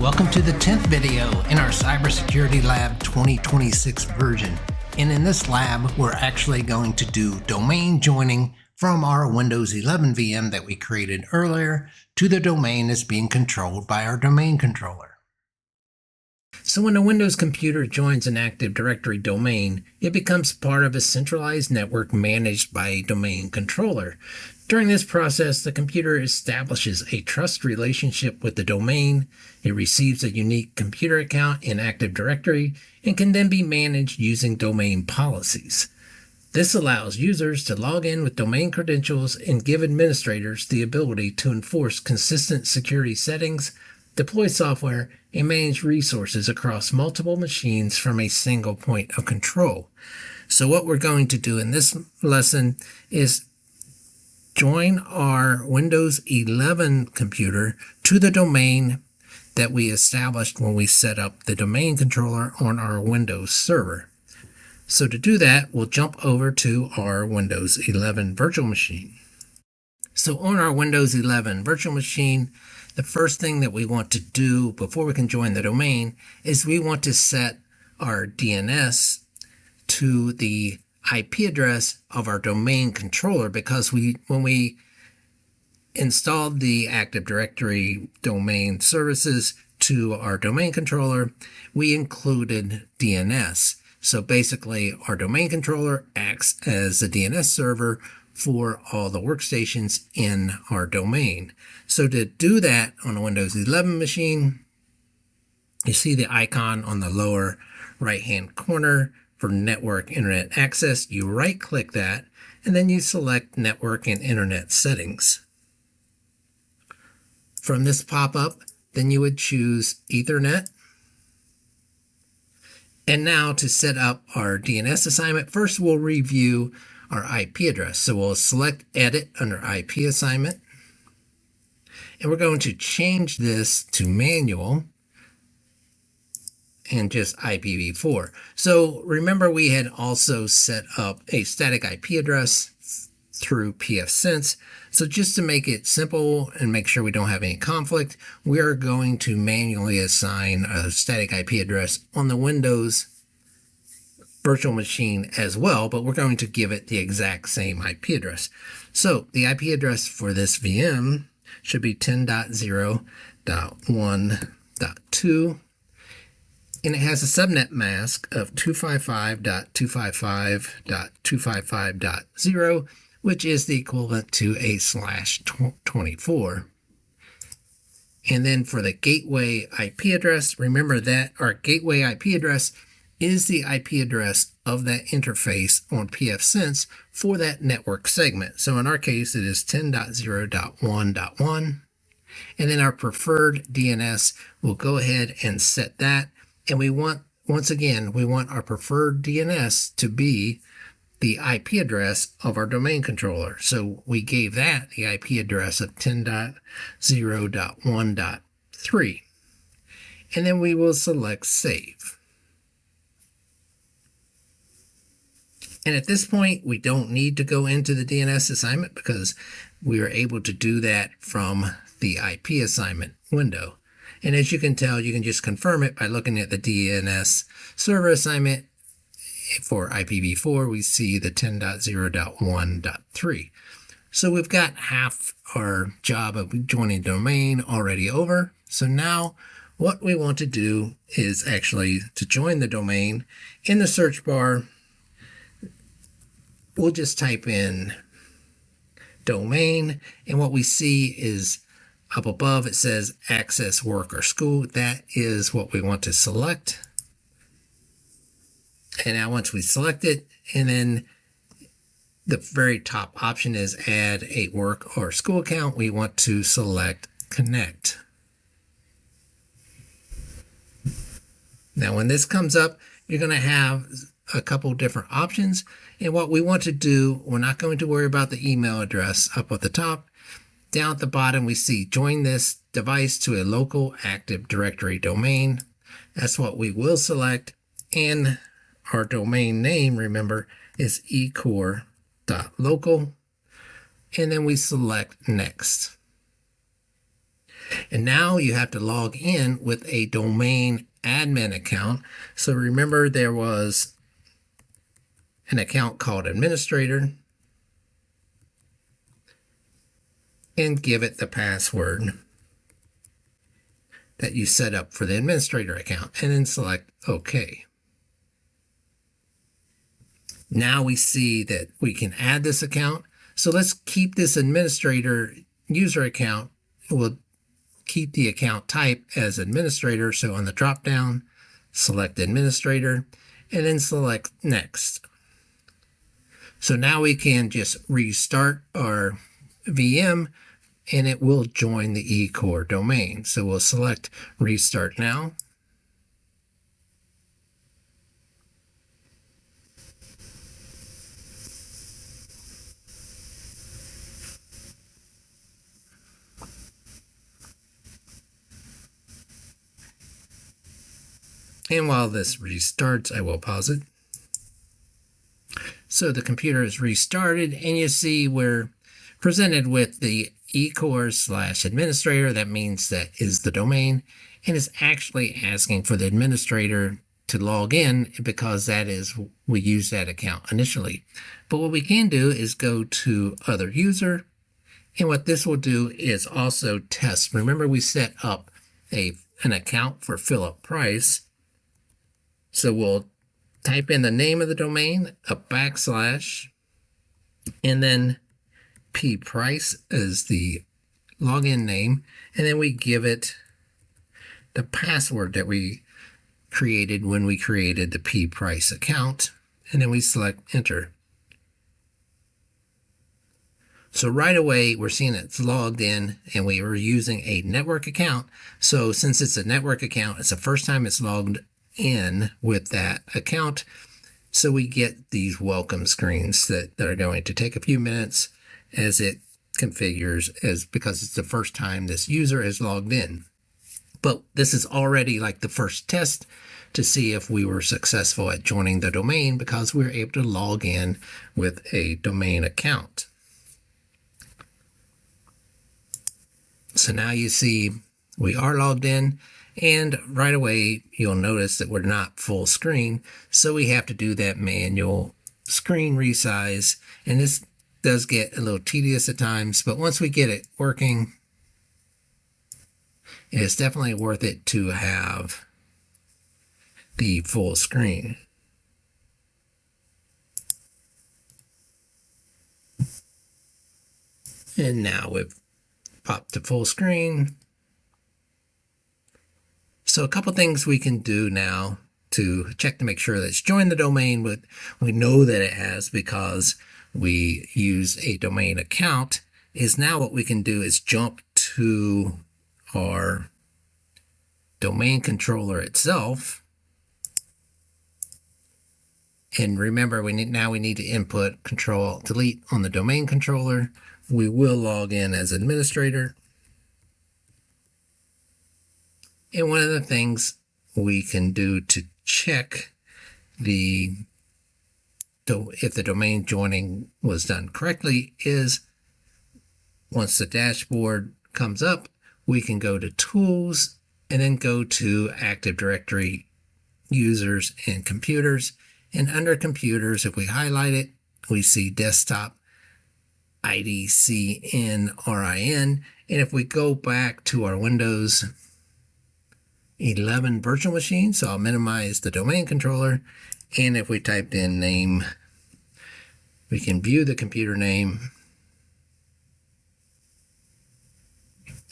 Welcome to the 10th video in our Cybersecurity Lab 2026 version. And in this lab, we're actually going to do domain joining from our Windows 11 VM that we created earlier to the domain that's being controlled by our domain controller. So when a Windows computer joins an Active Directory domain, it becomes part of a centralized network managed by a domain controller. During this process, the computer establishes a trust relationship with the domain. It receives a unique computer account in Active Directory and can then be managed using domain policies. This allows users to log in with domain credentials and give administrators the ability to enforce consistent security settings, deploy software, and manage resources across multiple machines from a single point of control. So what we're going to do in this lesson is join our Windows 11 computer to the domain that we established when we set up the domain controller on our Windows server. So to do that, we'll jump over to our Windows 11 virtual machine. So on our Windows 11 virtual machine, the first thing that we want to do before we can join the domain is we want to set our DNS to the IP address of our domain controller, because when we installed the Active Directory domain services to our domain controller, we included DNS. So basically, our domain controller acts as a DNS server for all the workstations in our domain. So to do that on a Windows 11 machine, you see the icon on the lower right-hand corner for Network Internet Access. You right-click that, and then you select Network and Internet Settings. From this pop-up, then you would choose Ethernet. And now to set up our DNS assignment, first we'll review our IP address. So we'll select Edit under IP assignment. And we're going to change this to manual and just IPv4. So remember, we had also set up a static IP address through pfSense. So just to make it simple and make sure we don't have any conflict, we are going to manually assign a static IP address on the Windows virtual machine as well, but we're going to give it the exact same IP address. So the IP address for this VM should be 10.0.1.2, and it has a subnet mask of 255.255.255.0, which is the equivalent to a /24. And then for the gateway IP address, remember that our gateway IP address is the IP address of that interface on pfSense for that network segment. So in our case, it is 10.0.1.1. And then our preferred DNS, we'll go ahead and set that. And we want, once again, we want our preferred DNS to be the IP address of our domain controller. So we gave that the IP address of 10.0.1.3. And then we will select Save. And at this point, we don't need to go into the DNS assignment because we are able to do that from the IP assignment window. And as you can tell, you can just confirm it by looking at the DNS server assignment. For IPv4, we see the 10.0.1.3. So we've got half our job of joining domain already over. So now what we want to do is actually to join the domain. In the search bar, we'll just type in domain, and what we see is up above it says access work or school. That is what we want to select. And now once we select it, and then the very top option is add a work or school account, we want to select connect. Now when this comes up, you're going to have a couple different options. And what we want to do, we're not going to worry about the email address up at the top. Down at the bottom, we see join this device to a local Active Directory domain. That's what we will select. And our domain name, remember, is ecore.local. And then we select next. And now you have to log in with a domain admin account. So remember, there was an account called administrator, and give it the password that you set up for the administrator account, and then select OK. Now we see that we can add this account. So let's keep this administrator user account. We'll keep the account type as administrator. So on the drop down, select administrator and then select next. So now we can just restart our VM and it will join the eCore domain. So we'll select restart now. And while this restarts, I will pause it. So the computer is restarted and you see we're presented with the eCore/administrator. That means that is the domain, and it's actually asking for the administrator to log in because that is, we use that account initially. But what we can do is go to other user, and what this will do is also test. Remember, we set up an account for Philip Price. So we'll type in the name of the domain, a backslash, and then pprice is the login name, and then we give it the password that we created when we created the pprice account, and then we select enter. So right away we're seeing it's logged in and we were using a network account. So since it's a network account, it's the first time it's logged in with that account. So we get these welcome screens that are going to take a few minutes as it configures, because it's the first time this user is logged in. But this is already like the first test to see if we were successful at joining the domain, because we were able to log in with a domain account. So now you see we are logged in, and right away you'll notice that we're not full screen. So we have to do that manual screen resize, and this does get a little tedious at times, but once we get it working, it's definitely worth it to have the full screen. And now we've popped to full screen. So a couple things we can do now to check to make sure that it's joined the domain, but we know that it has because we use a domain account, is now what we can do is jump to our domain controller itself. And remember, we need to input Control-Delete on the domain controller. We will log in as administrator. And one of the things we can do to check if the domain joining was done correctly is, once the dashboard comes up, we can go to Tools and then go to Active Directory, Users, and Computers. And under Computers, if we highlight it, we see Desktop IDCN-RIN. And if we go back to our Windows 11 virtual machine, so I'll minimize the domain controller, and if we typed in name, we can view the computer name,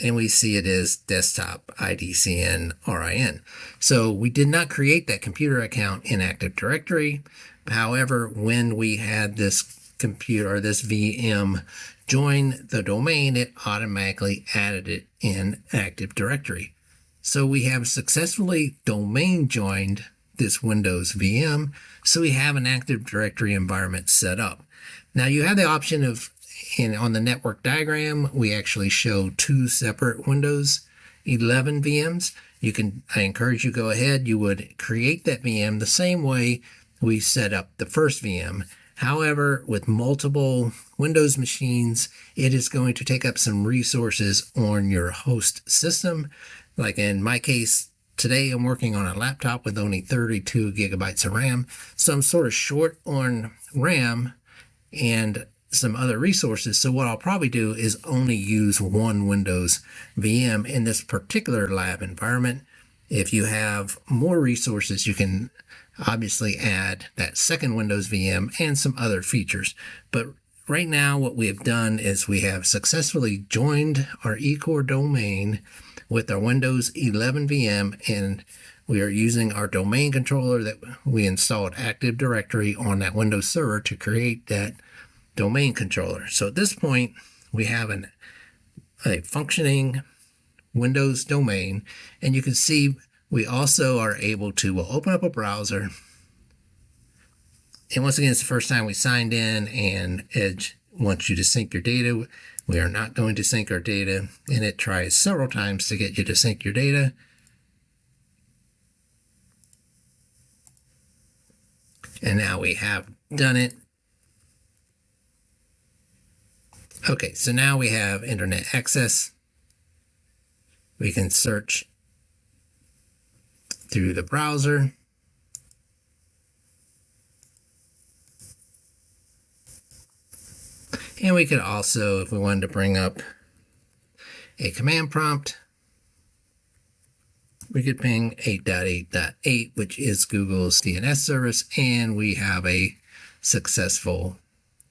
and we see it is Desktop IDCN-RIN. So we did not create that computer account in Active Directory. However, when we had this computer or this VM join the domain, it automatically added it in Active Directory. So we have successfully domain joined this Windows VM. So we have an Active Directory environment set up. Now you have the option of, on the network diagram, we actually show two separate Windows 11 VMs. I encourage you to go ahead. You would create that VM the same way we set up the first VM. However, with multiple Windows machines, it is going to take up some resources on your host system. Like in my case, today I'm working on a laptop with only 32 gigabytes of RAM, so I'm sort of short on RAM and some other resources. So what I'll probably do is only use one Windows VM in this particular lab environment. If you have more resources, you can obviously add that second Windows VM and some other features. But right now what we have done is we have successfully joined our eCore domain with our Windows 11 VM, and we are using our domain controller that we installed Active Directory on that Windows server to create that domain controller. So at this point, we have a functioning Windows domain, and you can see we also are able to open up a browser. And once again, it's the first time we signed in, and Edge wants you to sync your data. We are not going to sync our data, and it tries several times to get you to sync your data. And now we have done it. Okay, so now we have internet access. We can search through the browser. And we could also, if we wanted to bring up a command prompt, we could ping 8.8.8, which is Google's DNS service, and we have a successful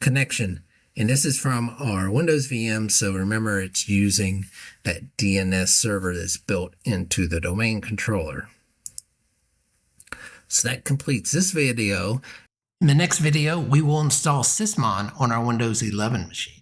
connection. And this is from our Windows VM, so remember it's using that DNS server that's built into the domain controller. So that completes this video. In the next video, we will install Sysmon on our Windows 11 machine.